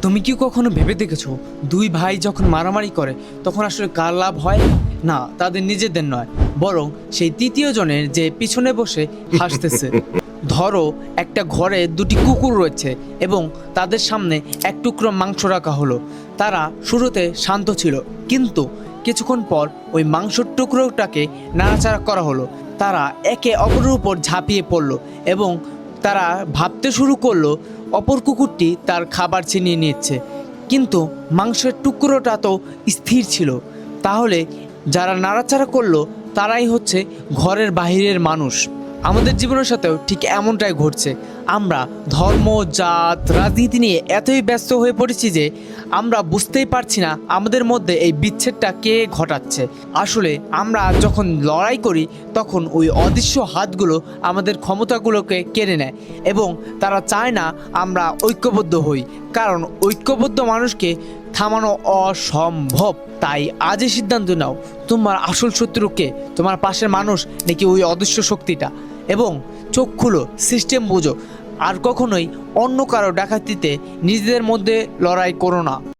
তুমি কি কখনো ভেবে দেখেছো দুই ভাই যখন মারামারি করে তখন আসলে কার লাভ হয়? না, তাদের নিজেদের নয়, বরং সেই তৃতীয় জনের যে পিছনে বসে হাসতেছে। ধরো একটা ঘরে দুটি কুকুর রয়েছে এবং তাদের সামনে এক টুকরো মাংস রাখা হলো। তারা শুরুতে শান্ত ছিল, কিন্তু কিছুক্ষণ পর ওই মাংসর টুকরোটাকে নাড়াচাড়া করা হলো। তারা একে অপরের উপর ঝাঁপিয়ে পড়লো এবং তারা ভাবতে শুরু করলো অপর কুকুরটি তার খাবার ছিনিয়ে নিচ্ছে, কিন্তু মাংসের টুকরোটা তো স্থির ছিল। তাহলে যারা নাড়াচাড়া করলো তারাই হচ্ছে ঘরের বাহিরের মানুষ। আমাদের জীবনের সাথেও ঠিক এমনটাই ঘটছে। আমরা ধর্ম, জাত, রাজনীতি নিয়ে এতই ব্যস্ত হয়ে পড়েছি যে আমরা বুঝতেই পারছি না আমাদের মধ্যে এই বিচ্ছেদটা কে ঘটাচ্ছে। আসলে আমরা যখন লড়াই করি তখন ওই অদৃশ্য হাতগুলো আমাদের ক্ষমতাগুলোকে কেড়ে নেয় এবং তারা চায় না আমরা ঐক্যবদ্ধ হই, কারণ ঐক্যবদ্ধ মানুষকে থামানো অসম্ভব। তাই আজই সিদ্ধান্ত নাও, তোমার আসল শত্রু কে? তোমার পাশের মানুষ নাকি ওই অদৃশ্য শক্তিটা? এবং চোখ খুলো, সিস্টেম বুঝো, আর কখনোই অন্য কারো ডাকাতিতে নিজেদের মধ্যে লড়াই করো না।